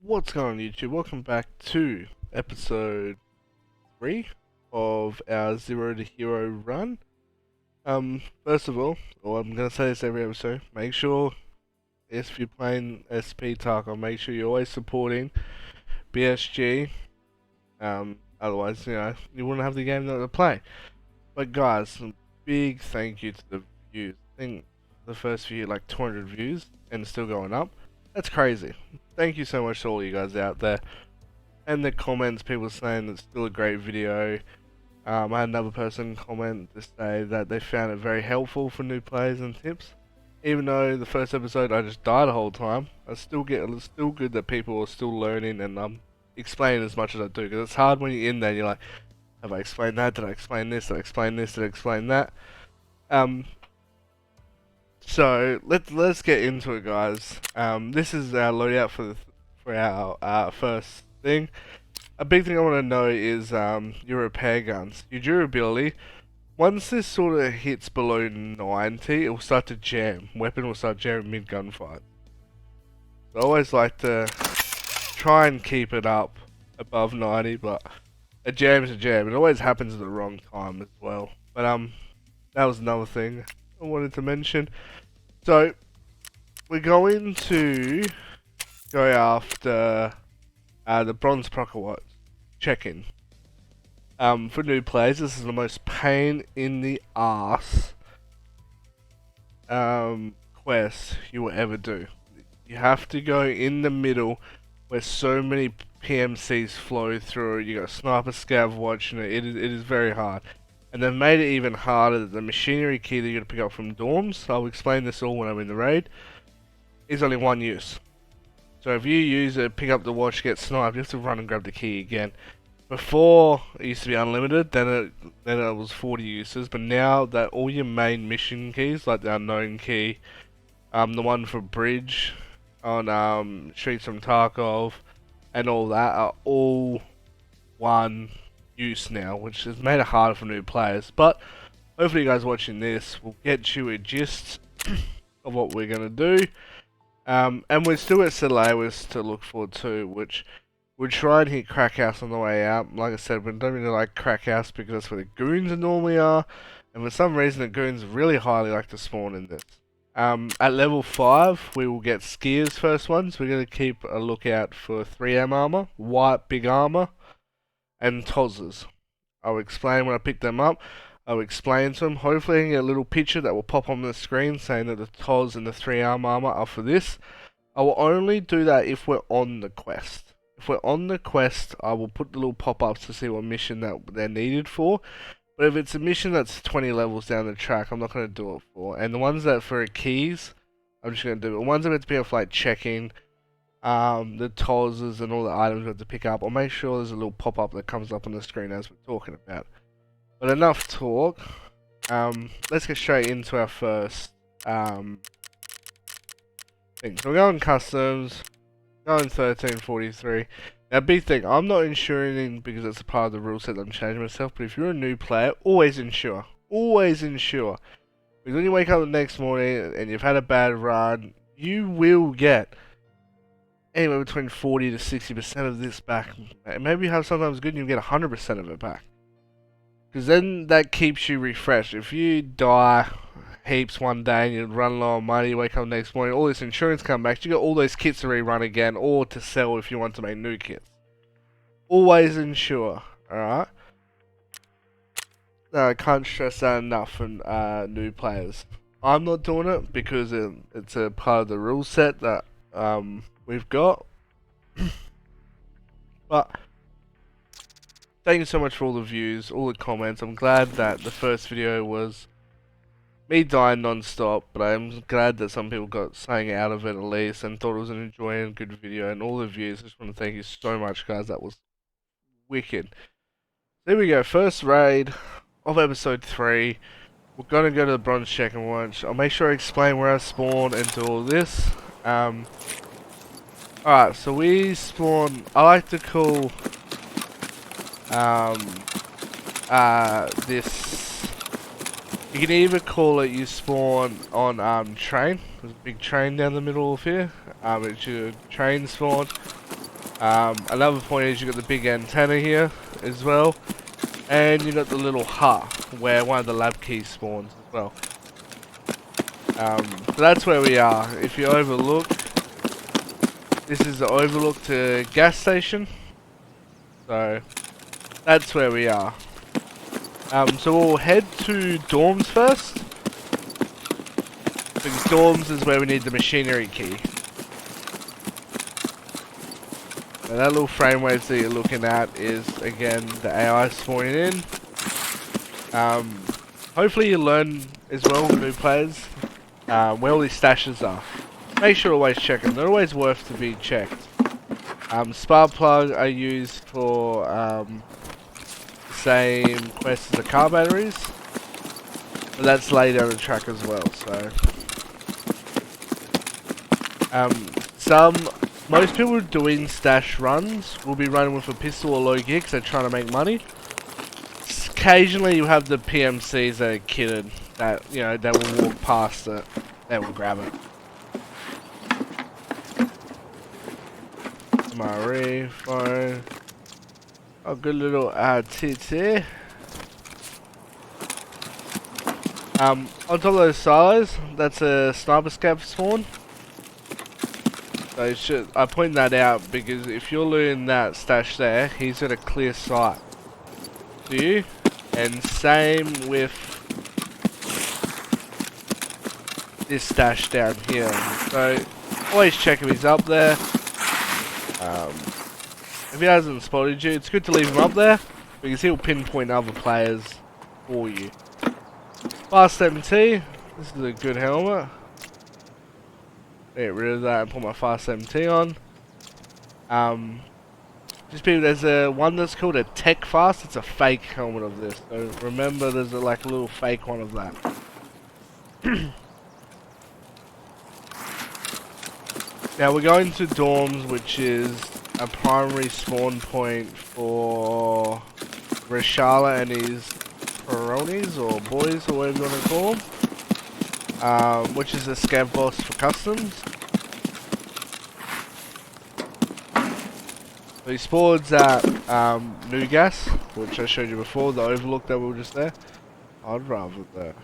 What's going on YouTube? Welcome back to episode 3 of our Zero to Hero run. First of all, I'm going to say this every episode, make sure if you're playing SP Tarkov, make sure you're always supporting BSG, otherwise, you wouldn't have the game to play. But guys, some big thank you to the views. I think the first few, like 200 views, and it's still going up. That's crazy. Thank you so much to all you guys out there. And the comments, people saying it's still a great video. I had another person comment to say that they found it very helpful for new players and tips. Even though the first episode I just died the whole time, it's still good that people are still learning and explaining as much as I do. Because it's hard when you're in there and you're like, have I explained that? Did I explain this? Did I explain this? Did I explain that? So let's get into it, guys. This is our loadout for our first thing. A big thing I want to know is your repair guns, your durability. Once this sort of hits below 90, it will start to jam. Weapon will start jamming mid gunfight. I always like to try and keep it up above 90, but a jam is a jam. It always happens at the wrong time as well. But that was another thing I wanted to mention. So we're going to go after the bronze Prokowat check-in. For new players, this is the most pain in the ass quest you will ever do. You have to go in the middle where so many PMCs flow through. You got a sniper scav watching it. It is very hard. And they've made it even harder that the machinery key that you're going to pick up from dorms, I'll explain this all when I'm in the raid, is only one use. So if you use it, pick up the watch, get sniped, you have to run and grab the key again. Before, it used to be unlimited, then it was 40 uses, but now that all your main mission keys, like the unknown key, the one for bridge, on streets from Tarkov, and all that, are all one use now, which has made it harder for new players. But hopefully you guys watching this will get you a gist of what we're going to do. And we're still at Selawas to look forward to, which we'll try and hit Crack House on the way out. Like I said, we don't really like Crack House because that's where the goons normally are, and for some reason the goons really highly like to spawn in this. At level 5 we will get Skiers first ones. We're going to keep a lookout for 3M armor, white big armor, and Tozzers. I'll explain when I pick them up. I'll explain to them. Hopefully I can get a little picture that will pop on the screen saying that the Toz and the 3-arm armor are for this. I will only do that if we're on the quest. If we're on the quest, I will put the little pop-ups to see what mission that they're needed for. But if it's a mission that's 20 levels down the track, I'm not going to do it for. And the ones that for keys, I'm just going to do it. The ones that have to be off like checking, the Tozzers and all the items we have to pick up, I'll make sure there's a little pop-up that comes up on the screen as we're talking about. But enough talk. Let's get straight into our first thing. So we're going customs, going 1343. Now big thing, I'm not insuring because it's a part of the rule set that I'm changing myself, but if you're a new player, always insure. Always insure. Because when you wake up the next morning and you've had a bad run, you will get anywhere between 40 to 60% of this back. Maybe you have sometimes good and you get 100% of it back. Because then that keeps you refreshed. If you die heaps one day and you run low on money, you wake up the next morning, all this insurance comes back, you got all those kits to rerun again or to sell if you want to make new kits. Always insure, alright? I can't stress that enough for new players. I'm not doing it because it's a part of the rule set that we've got. But thank you so much for all the views, all the comments. I'm glad that the first video was me dying non-stop, but I'm glad that some people got something out of it at least and thought it was an enjoying good video, and all the views. I just want to thank you so much, guys. That was wicked. There we go, first raid of episode 3. We're gonna go to the bronze check and watch. I'll make sure I explain where I spawn and do all this. Alright, so we spawn, I like to call this, you can either call it you spawn on train. There's a big train down the middle of here. It's your train spawn. Another point is you got the big antenna here as well, and you got the little hut where one of the lab keys spawns as well. So that's where we are. If you overlook, this is the overlook to gas station. So that's where we are. So we'll head to dorms first, because dorms is where we need the machinery key. Now that little frame waves that you're looking at is, again, the AI spawning in. Hopefully you learn as well, new players, where all these stashes are. Make sure to always check them, they're always worth to be checked. Spark plug I use for same quest as the car batteries, but that's laid down the track as well. So most people doing stash runs will be running with a pistol or low gear because they're trying to make money. Occasionally you have the PMCs that are kitted, that, you know, they will walk past it, they will grab it. Marie, phone. A good little TT. On top of those silos, that's a sniper scav spawn. So I point that out because if you're looting that stash there, he's got a clear sight to you. And same with this stash down here. So always check if he's up there. If he hasn't spotted you, it's good to leave him up there because he'll pinpoint other players for you. Fast MT, this is a good helmet. Get rid of that and put my fast MT on. Just people, there's a one that's called a Tech Fast. It's a fake helmet of this. So remember, there's like a little fake one of that. Now we're going to dorms, which is a primary spawn point for Reshala and his Peronis or boys or whatever you want to call them. Which is a scav boss for customs. So he spawns at New Gas, which I showed you before, the overlook that we were just there. I'd rather that.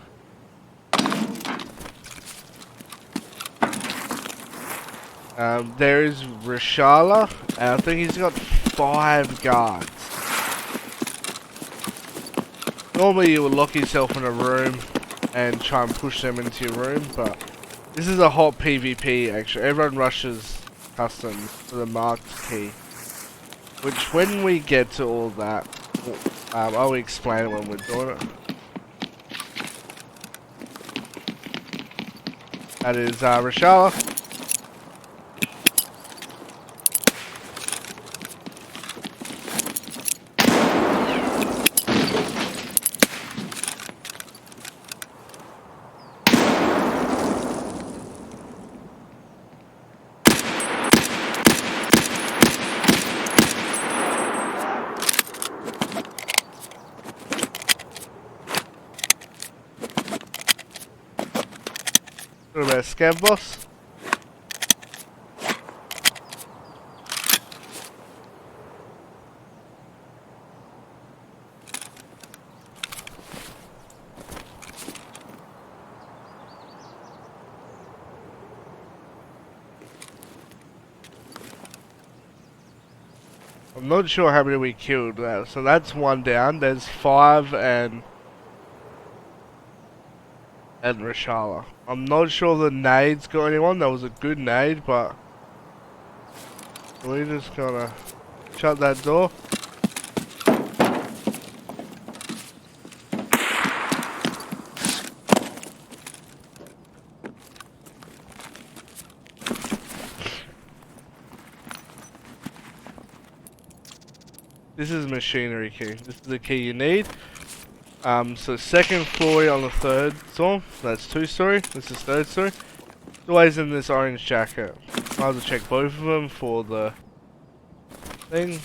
There is Reshala, and I think he's got 5 guards. Normally you would lock yourself in a room and try and push them into your room, but this is a hot PvP actually. Everyone rushes customs for the marked key. Which when we get to all that, I'll explain it when we're doing it. That is Reshala. What about scav boss? I'm not sure how many we killed, so that's one down. There's 5 and Reshala. I'm not sure the nade's got anyone. That was a good nade, but we just gotta shut that door. This is machinery key. This is the key you need. So second floor on the 3rd floor. That's 2-story. This is 3rd story. It's always in this orange jacket. I'll have to check both of them for the thing.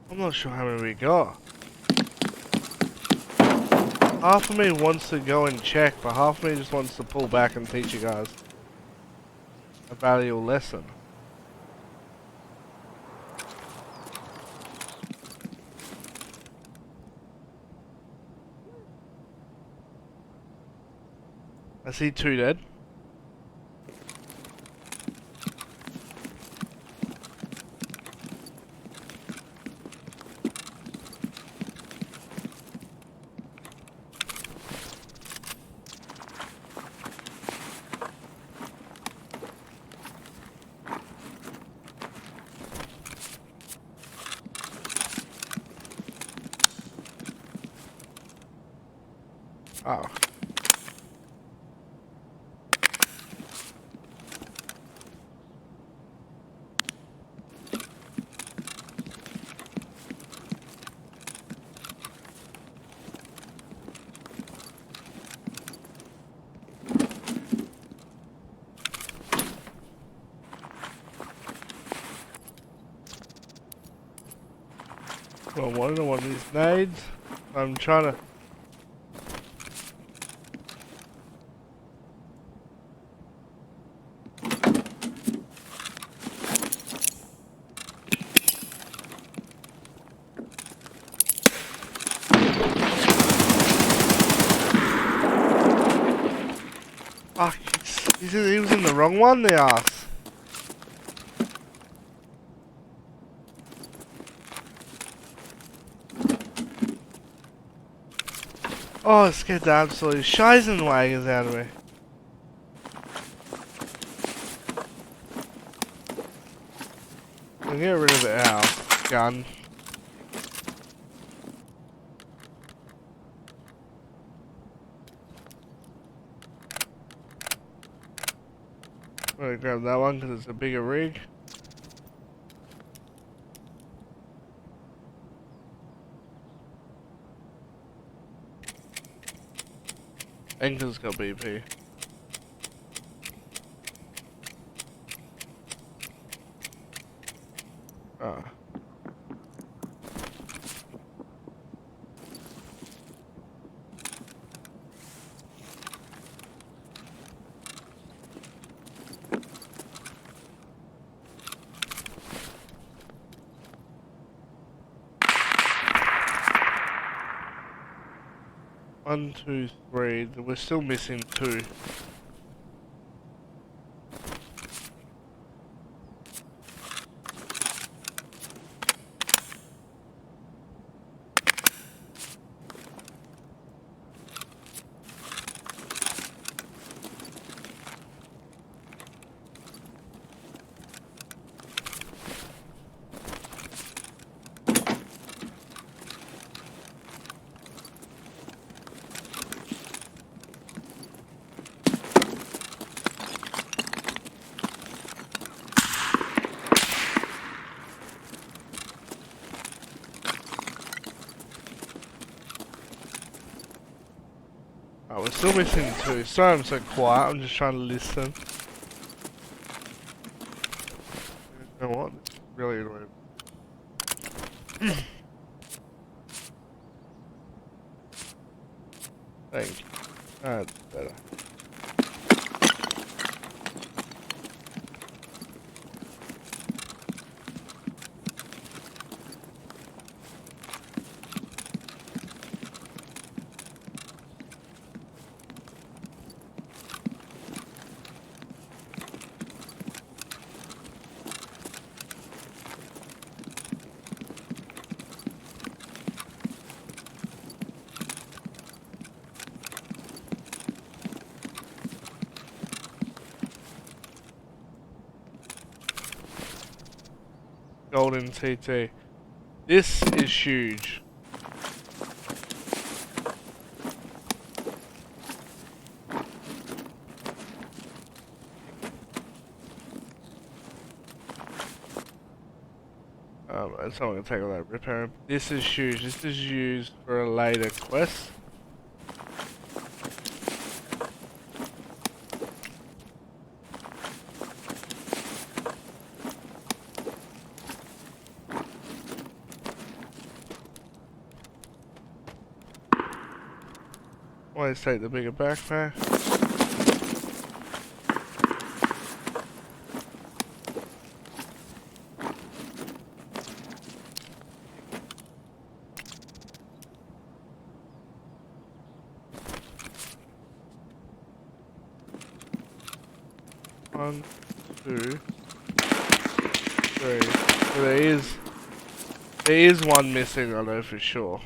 I'm not sure how many we got. Half of me wants to go and check, but half of me just wants to pull back and teach you guys. a valuable lesson. I see 2 dead. Oh. Well, I don't want these nades. I'm trying to. Fuck, he was in the wrong one, the ass. Oh, it scared the absolute Scheisenwagers out of me. I'll get rid of the house gun. I'm gonna grab that one because it's a bigger rig. Anchor's got BP. Ah. 1, 2, 3. We're still missing 2. Oh, we're still missing 2. Sorry I'm so quiet, I'm just trying to listen. You know what? It's really annoying. Thank you. That's better. Golden TT. This is huge. So I'm gonna take all that repair. This is huge. This is used for a later quest. Always take the bigger backpack. 1, 2, 3. So there is one missing, I know for sure.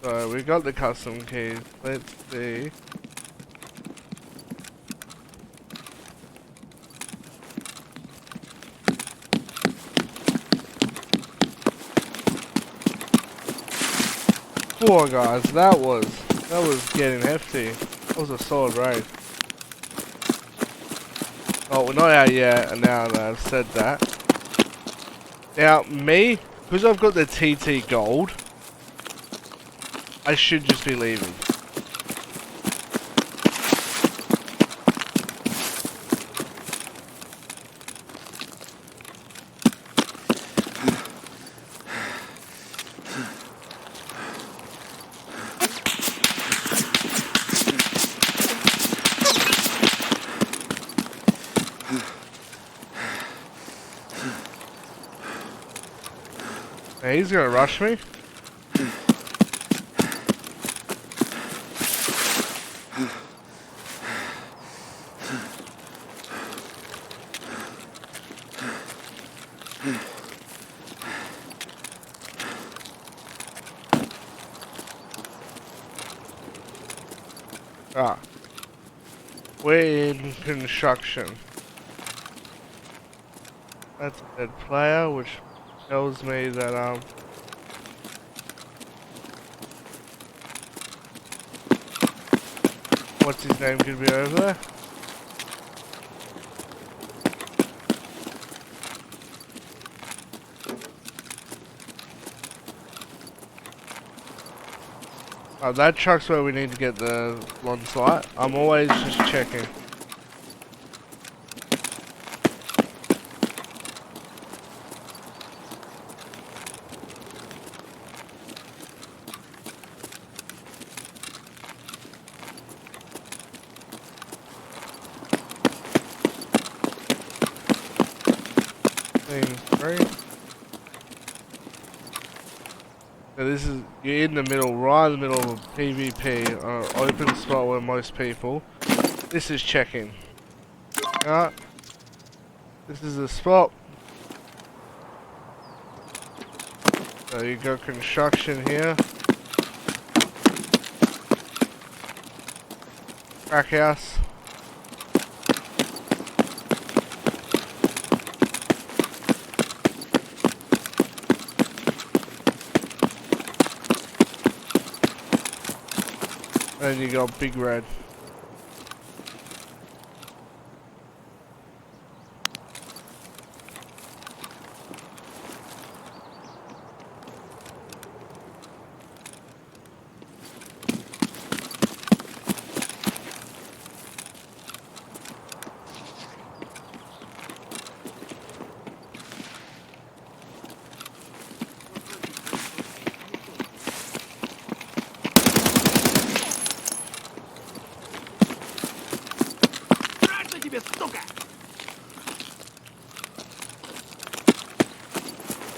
So we got the custom keys. Let's see. Four guys, that was getting hefty. That was a solid raid. Oh, we're not out yet, and now that I've said that. Now, me, because I've got the TT gold, I should just be leaving. Now, he's gonna rush me. Ah. We're in construction. That's a dead player, which tells me that, what's his name could be over there. That truck's where we need to get the lawn site. I'm always just checking. Right. So this is, you're in the middle, right in the middle of a PvP, open spot where most people. This is checking. Alright. This is the spot. So you got construction here. Crack house. And you got Big Red.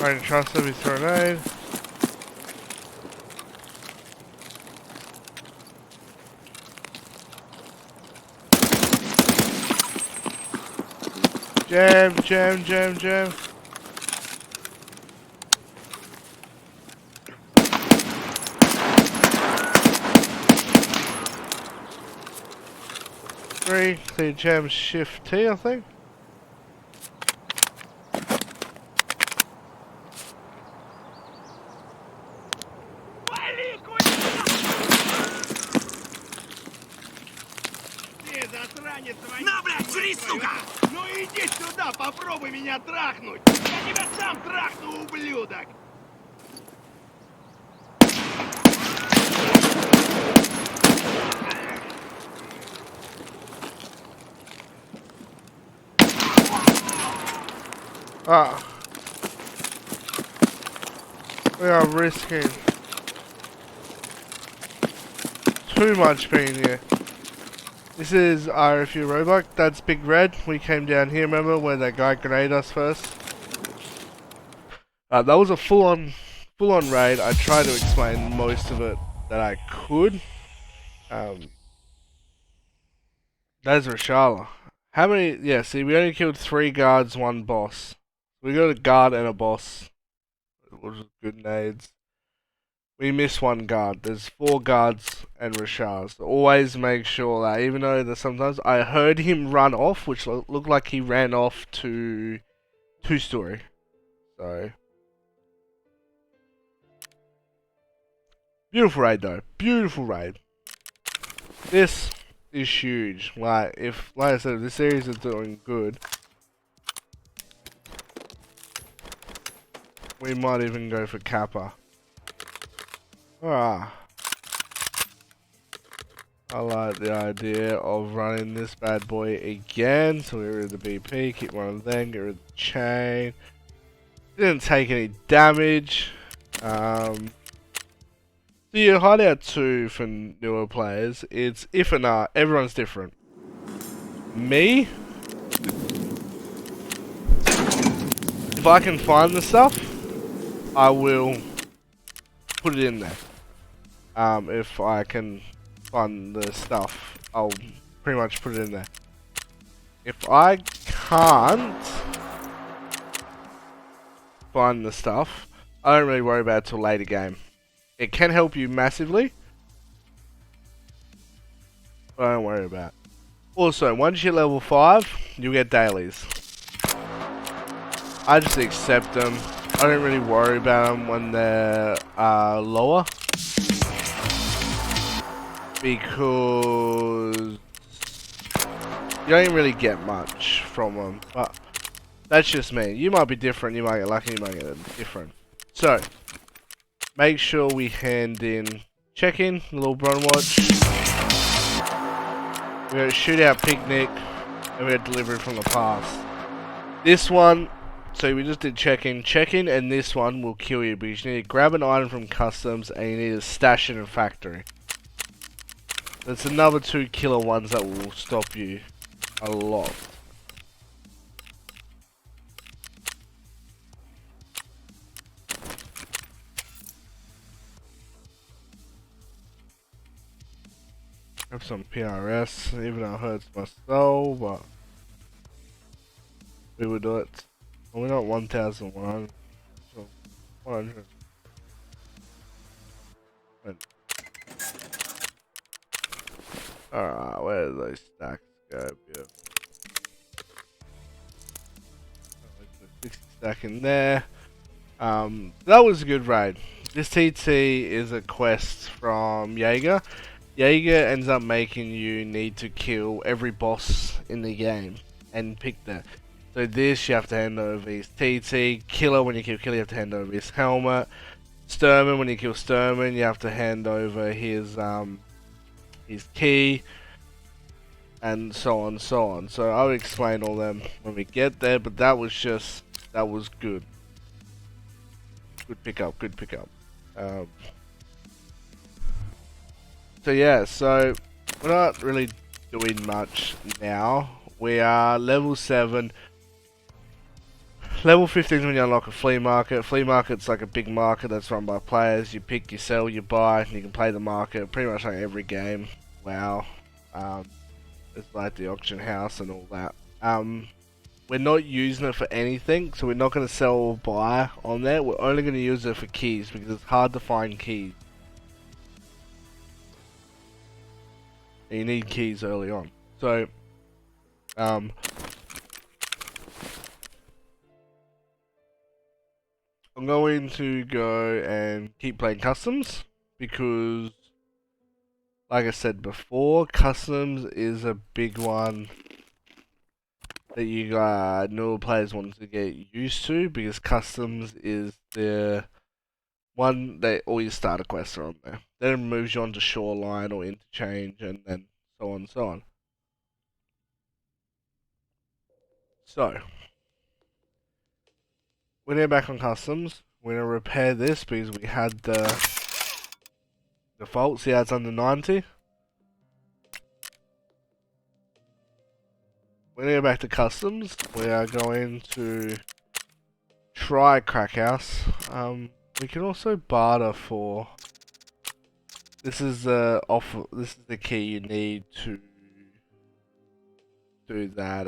Alright, trust him, he's throwing aid. Jam, jam, jam, jam. Three, clear jam, shift T, I think. На, блядь, жри, сука! Ну иди сюда, попробуй меня трахнуть! Я тебя сам трахну, ублюдок! Ah. We are risking too much being here. This is RFU Roebuck, that's Big Red. We came down here, remember, where that guy grenaded us first? That was a full-on raid. I tried to explain most of it that I could. That's Reshala. How many? Yeah, see, we only killed 3 guards, 1 boss. We got a guard and a boss, which is good nades. We missed 1 guard. There's 4 guards and Reshala. So always make sure that, even though there's sometimes I heard him run off, which looked like he ran off to 2-story. So beautiful raid though. Beautiful raid. This is huge. Like I said, if this series is doing good, we might even go for Kappa. Ah, I like the idea of running this bad boy again. So we get rid of the BP, keep one of them, get rid of the chain. Didn't take any damage. The hideout 2 for newer players, it's if and everyone's different. Me, if I can find the stuff, I will put it in there. If I can find the stuff, I'll pretty much put it in there. If I can't find the stuff, I don't really worry about it till later game. It can help you massively, but I don't worry about it. Also, once you're level 5, you'll get dailies. I just accept them. I don't really worry about them when they're lower, because you don't really get much from them. But that's just me. You might be different. You might get lucky. You might get different. So make sure we hand in check-in, the little Bron watch. We got shootout picnic, and we got delivery from the past. This one. So we just did check-in, and this one will kill you because you need to grab an item from customs and you need to stash it in factory. That's another 2 killer ones that will stop you a lot. Have some PRS, even though it hurts my soul, but we will do it. Well, we're not 1,100. So 100. Alright, where do those stacks go? Yeah. 60 stack in there. That was a good raid. This TT is a quest from Jaeger. Jaeger ends up making you need to kill every boss in the game and pick that. So this, you have to hand over his TT. Killer, when you kill Killer, you have to hand over his helmet. Sturman, when you kill Sturman, you have to hand over his key. And so on, so on. So I'll explain all them when we get there, but that was good. Good pickup, good pickup. So yeah, so we're not really doing much now. We are level 7. Level 15 is when you unlock a flea market. Flea market's like a big market that's run by players. You pick, you sell, you buy, and you can play the market pretty much like every game. WoW. It's like the auction house and all that. We're not using it for anything, so we're not going to sell or buy on there. We're only going to use it for keys because it's hard to find keys. And you need keys early on. So, I'm going to go and keep playing customs because, like I said before, customs is a big one that you newer players want to get used to, because customs is the one that all your starter quests are on there. Then it moves you on to shoreline or interchange, and then so on and so on. So we're now back on customs. We're gonna repair this because we had the default. See how it's under 90. We're gonna go back to customs. We are going to try crack house. We can also barter for. This is the offer. This is the key you need to do that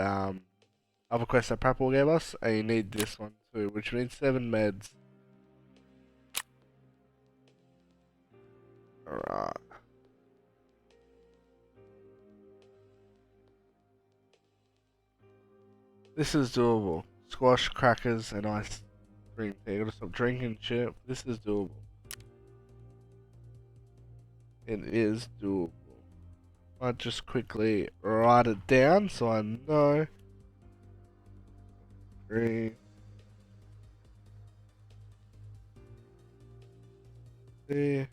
other quest that Prapple gave us, and you need this one too, which needs 7 meds. Alright. This is doable. Squash, crackers, and ice cream tea. I gotta stop drinking shit. This is doable. It is doable. I'll just quickly write it down so I know. 3, 3,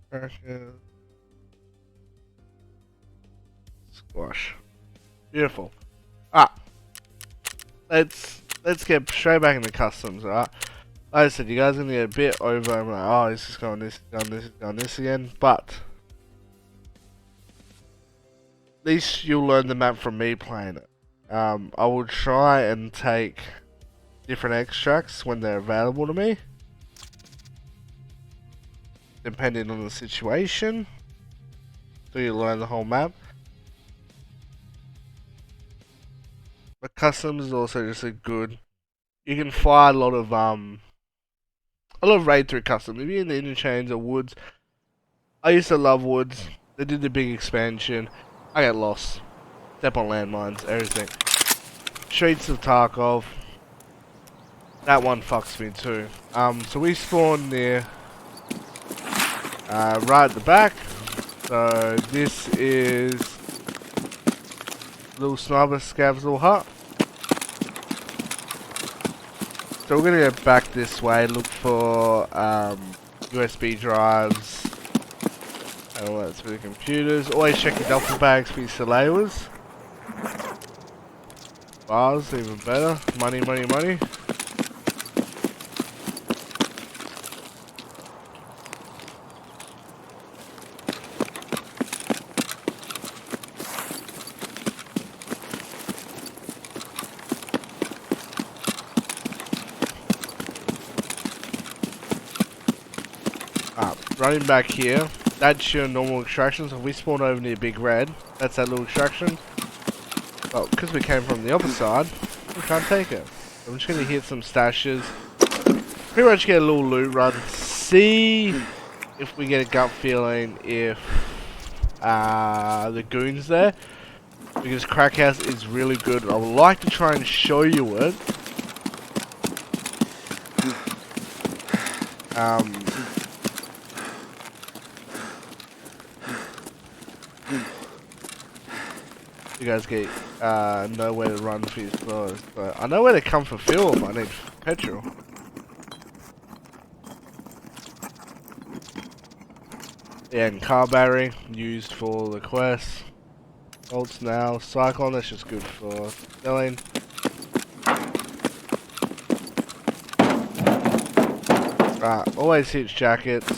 crackers, squash. Beautiful. Let's get straight back into customs, alright? Like I said, you guys are gonna get a bit over. I'm like, oh, this is going this, this is going this again. But at least you'll learn the map from me playing it. I will try and take different extracts when they're available to me, depending on the situation, so you learn the whole map. But customs is also just a good. You can fly a lot of raid through customs. If you're in the interchange or woods, I used to love woods. They did the big expansion. I get lost. Step on landmines, everything. Streets of Tarkov. That one fucks me too. So we spawn near right at the back. So this is little sniper scav's little hut. So we're gonna go back this way, look for USB drives and all that through the computers. Always check your duffel bags for your salaiwas. Bars, even better. Money, money, money. Running back here, that's your normal extraction. So if we spawn over near Big Red, that's that little extraction. Well, because we came from the other side, we can't take it. So I'm just going to hit some stashes. Pretty much get a little loot run. See if we get a gut feeling if the goon's there. Because Crack House is really good. I would like to try and show you it. You guys get know where to run for your stores, but I know where to come for fuel if I need petrol. Yeah, and car battery used for the quest. Bolts now, cyclone, that's just good for selling. Always hits jackets.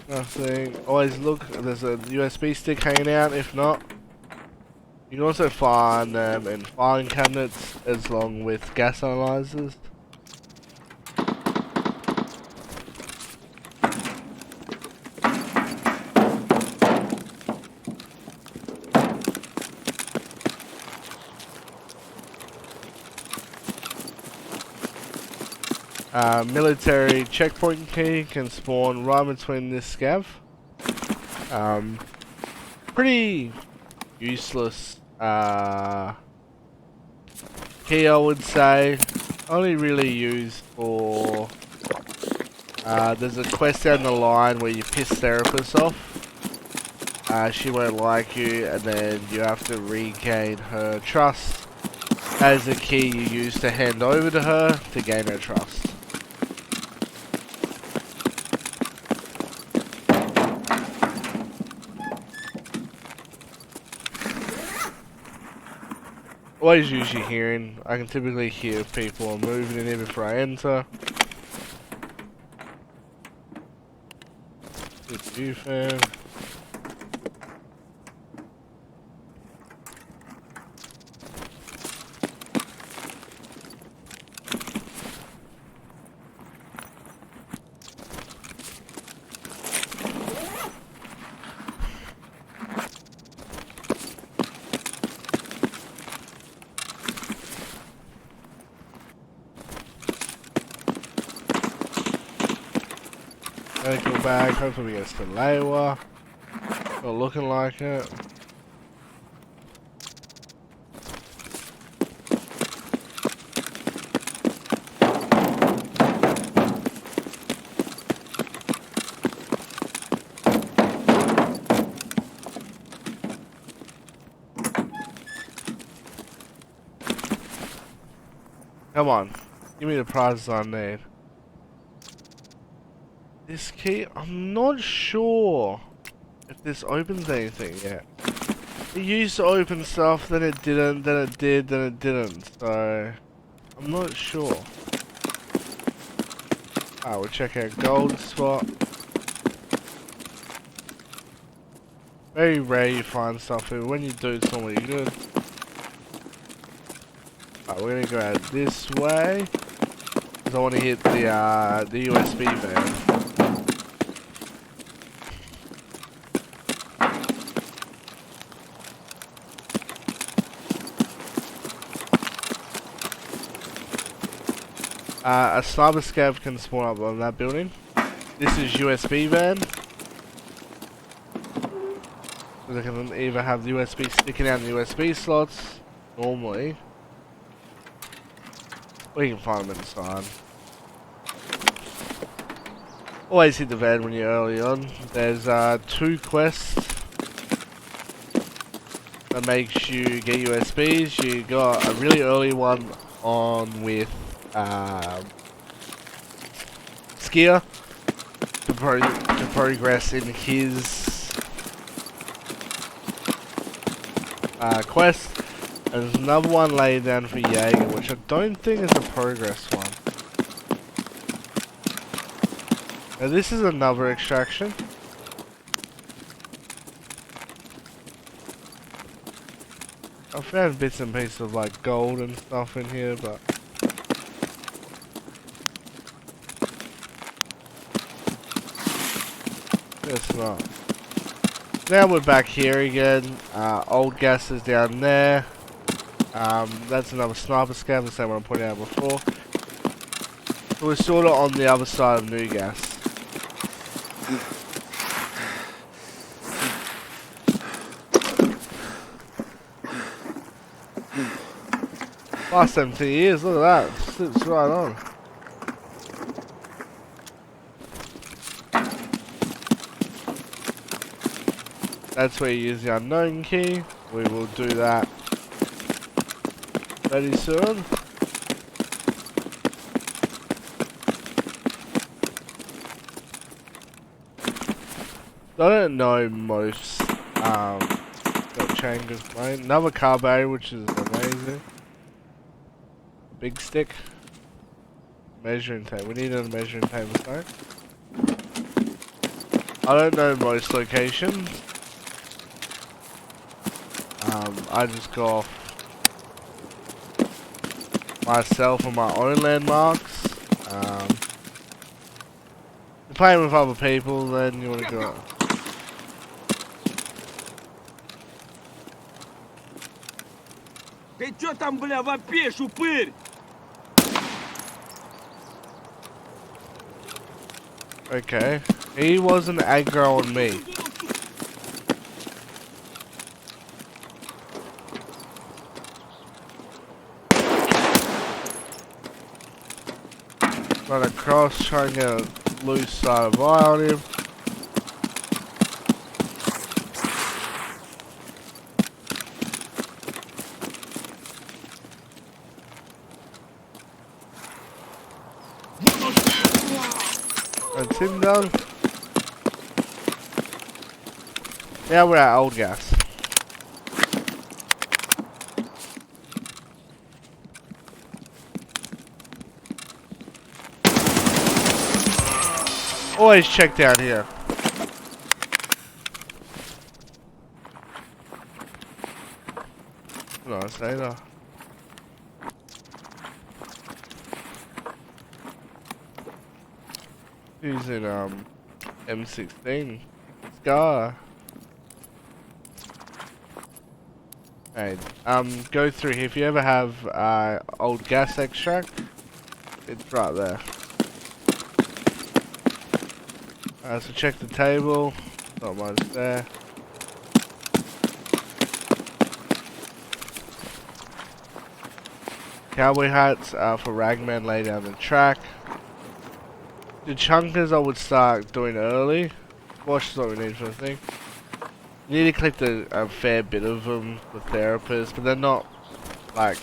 Nothing. Always look, there's a USB stick hanging out. If not, you can also find them in filing cabinets as long with gas analyzers. Military checkpoint key can spawn right between this scav. Pretty useless key, I would say. Only really used for there's a quest down the line where you piss therapists off. She won't like you, and then you have to regain her trust. As a key you use to hand over to her to gain her trust. Always use your hearing. I can typically hear if people are moving in here before I enter. Good view, fan. Medical bag, hopefully we get some Lewa. Not looking like it. Come on, give me the prizes I need. This key, I'm not sure if this opens anything yet. It used to open stuff, then it didn't, then it did, then it didn't, so I'm not sure. Alright, we'll check out gold spot. Very rare you find stuff here. When you do, it's normally good. Alright, we're gonna go out this way. Because I want to hit the USB van. A sniper scav can spawn up on that building. This is USB van. So they can either have the USB sticking out in the USB slots, normally. Or you can find them inside. Always hit the van when you're early on. There's 2 quests that makes you get USBs. You got a really early one on with Skier to progress in his quest. And there's another one laid down for Jaeger, which I don't think is a progress one. Now this is another extraction. I found bits and pieces of like gold and stuff in here, but it's not. Now we're back here again. Old gas is down there. That's another sniper scav, the same one I pointed out before. So we're sort of on the other side of new gas. Last 17 years, look at that. Slips right on. That's where you use the unknown key. We will do that very soon. I don't know most changes, mate. Another car battery, which is amazing. Big stick. Measuring tape. We need a measuring tape, right? I don't know most locations. I just go off myself and my own landmarks. You're playing with other people, then you want to go. Ты чё там, бля, вопишь, упырь? Okay, he wasn't aggro on me. Run across, try and get a loose side of eye on him. That's him done. Now we're at old gas. Always check down here. Nice, Ada. Using M16 Scar. Hey, go through here. If you ever have old gas extract, it's right there. So check the table. Not much there. Cowboy hats are for ragmen lay down the track. The chunkers I would start doing early. Squash is what we need for the thing. You need to collect a fair bit of them for therapists, but they're not like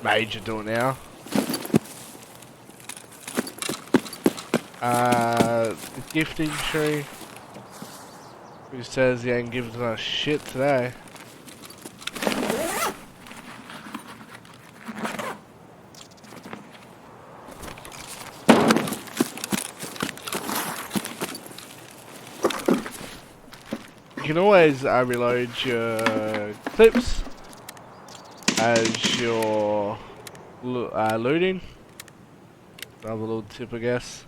major doing now. The gifting tree. Who says he ain't giving us shit today? You can always reload your clips as you're looting. Another little tip, I guess.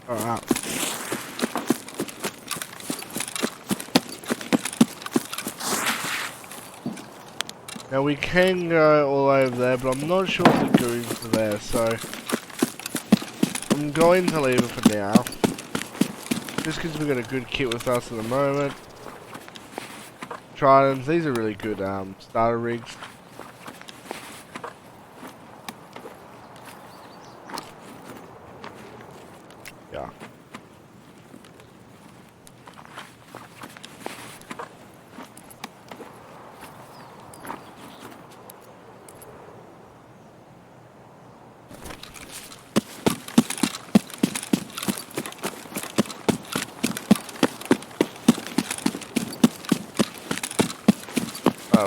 Alright. Now we can go all over there, but I'm not sure if the goons are there, so I'm going to leave it for now. Just because we've got a good kit with us at the moment. Tridents, these are really good starter rigs. Yeah.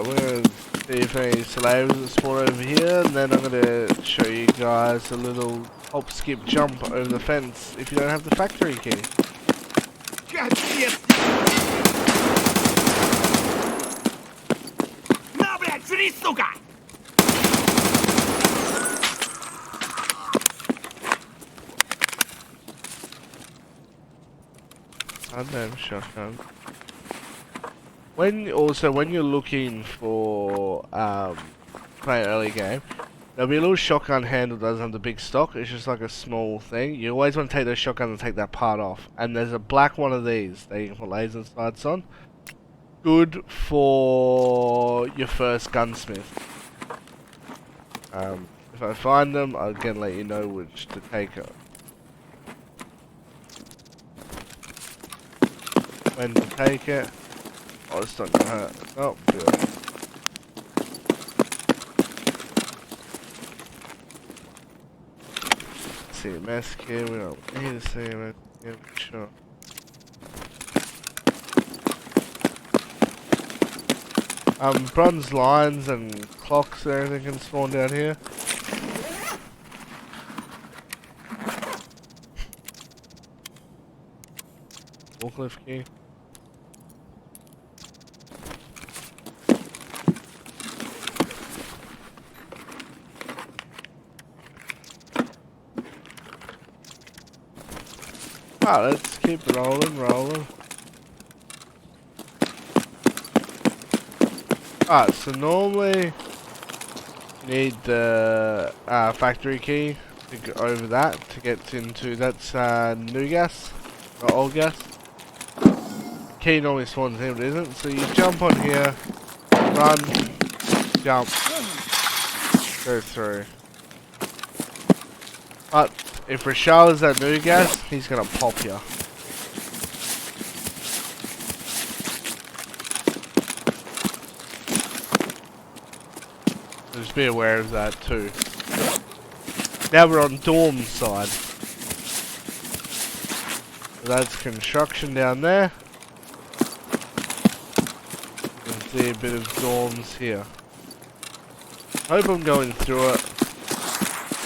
We're gonna see if any slaves are spawned over here, and then I'm gonna show you guys a little hop, skip, jump over the fence if you don't have the factory key. На, блядь, жри, сука! Goddamn shotgun. When you're looking for playing early game, there'll be a little shotgun handle that doesn't have the big stock. It's just like a small thing. You always want to take those shotguns and take that part off. And there's a black one of these that you can put laser sights on. Good for your first gunsmith. If I find them, I'll again let you know which to take up. When to take it. Oh, it's not gonna hurt. Oh, good. CMS key, we don't need a CMS key, sure. Bronze lines and clocks and everything can spawn down here. Forklift key. Alright, let's keep rolling. Alright, so normally you need the factory key to go over that to get into, that's new gas, not old gas. Key normally spawns here, but it isn't, so you jump on here, run, jump, go through. But if Reshala's that new gas, he's gonna pop you. So just be aware of that too. Now we're on dorm side. So that's construction down there. You can see a bit of dorms here. Hope I'm going through it.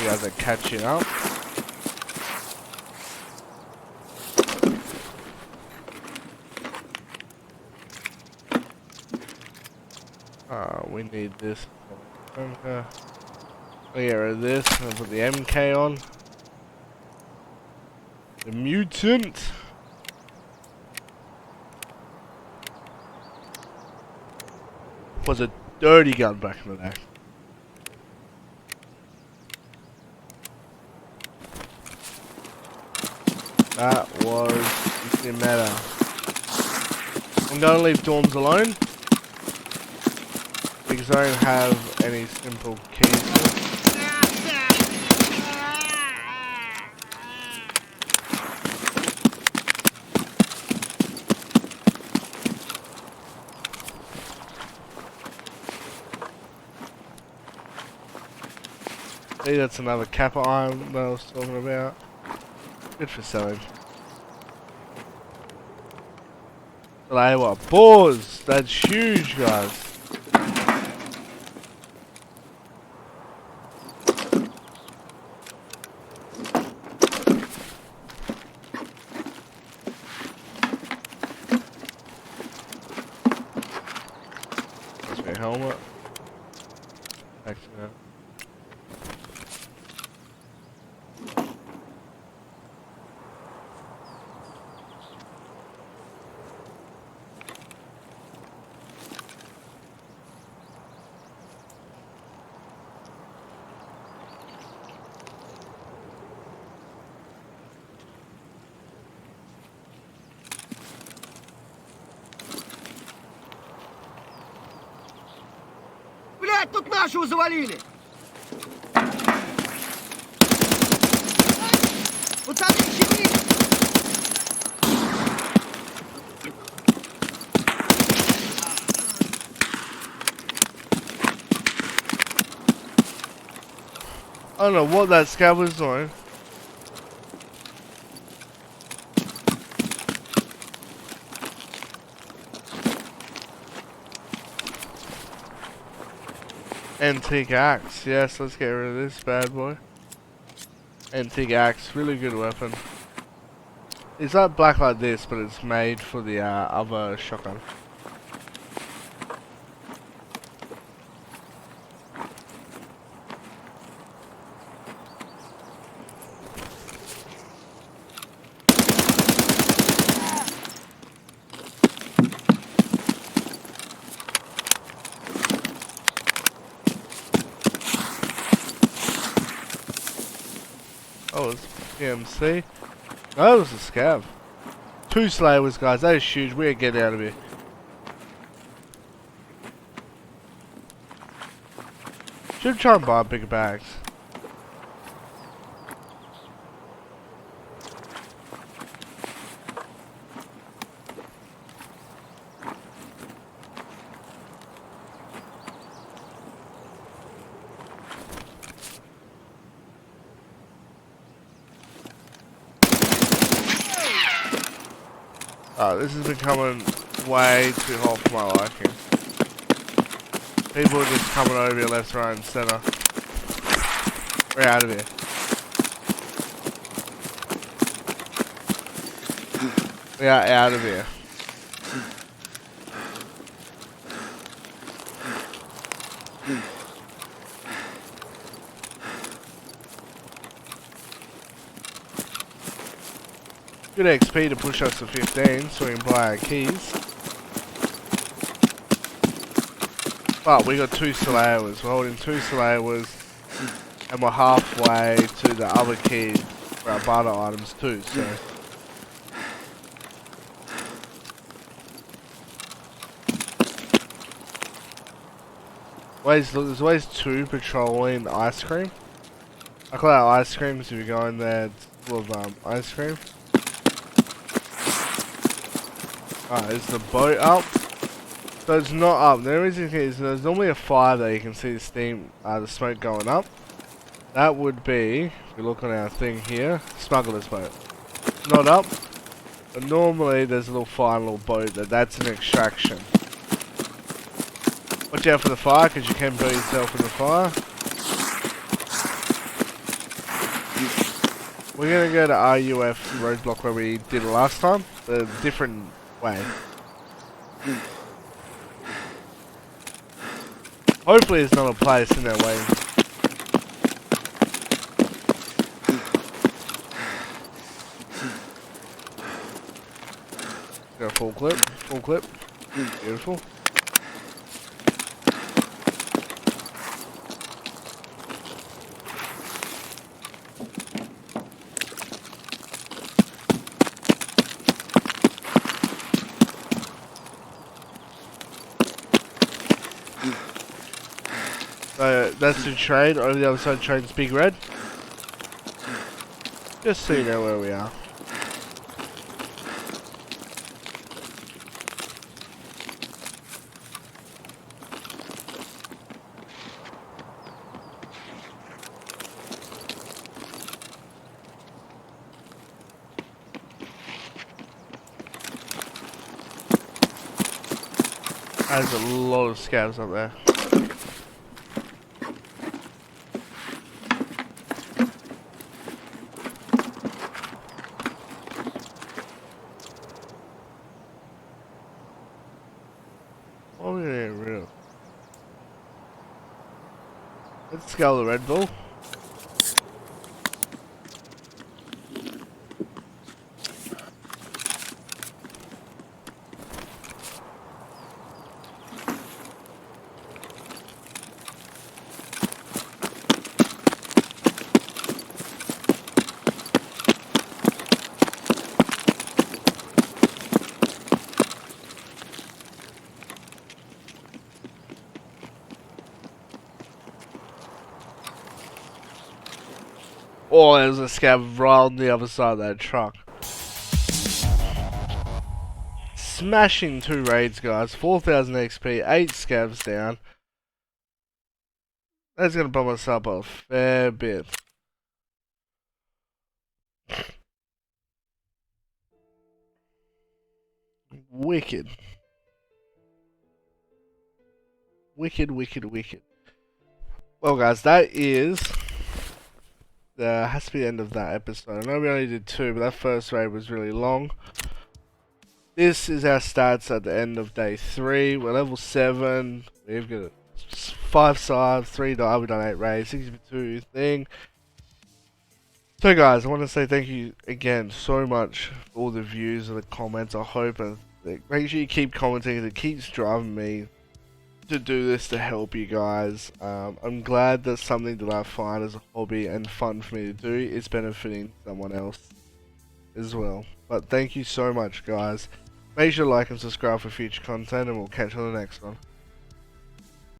You guys are catching up. We need this. I'll get rid of this. I'll put the MK on. The mutant. Was a dirty gun back in the day. That was, it didn't matter. I'm gonna leave dorms alone because I don't have any simple keys. See, that's another kappa iron that I was talking about. Good for selling. But hey, what? Boars! That's huge, guys. That's my helmet. Actually, no. Блядь, тут нашего завалили! Пацаны, щемите! I don't know what that scav was doing. Antique axe, yes, let's get rid of this bad boy. Antique axe, really good weapon. It's like black like this, but it's made for the other shotgun. Oh, it's PMC. No, it was a scav. 2 slavers, guys. That is huge. We gotta get out of here. Should try and buy bigger bags. This is becoming way too hot for my liking. People are just coming over here left, right and centre. We're out of here. We are out of here. Good XP to push us to 15 so we can buy our keys. But we got 2 Slayers. We're holding 2 Slayers and we're halfway to the other key for our barter items too, so. There's always 2 patrolling ice cream. I call that ice cream because if you go in there it's full of ice cream. Alright, is the boat up? So it's not up. The reason is there's normally a fire there. You can see the steam, the smoke going up. That would be, if we look on our thing here, smuggler's boat. Not up, but normally there's a little fire, little boat that's an extraction. Watch out for the fire because you can burn yourself in the fire. We're gonna go to RUF roadblock where we did it last time, but a different way. Hopefully it's not a place in their way. Go full clip, full clip. Beautiful. So that's the train. Over the other side of the train's Big Red. Just so you know where we are. There's a lot of scavs up there. Oh yeah, real. Let's scale the Red Bull. Oh, there's a scav right on the other side of that truck. Smashing 2 raids, guys. 4,000 XP, 8 scavs down. That's gonna bump us up a fair bit. Wicked. Wicked, wicked, wicked. Well, guys, that is... has to be the end of that episode. I know we only did 2, but that first raid was really long. This is our stats at the end of day 3. We're level 7. We've got 5 sides, 3 die. We've done 8 raids, 62 thing. So guys, I want to say thank you again so much for all the views and the comments. I hope and make sure you keep commenting. It keeps driving me to do this to help you guys. I'm glad that something that I find as a hobby and fun for me to do is benefiting someone else as well. But thank you so much, guys. Make sure to like and subscribe for future content, and we'll catch you on the next one.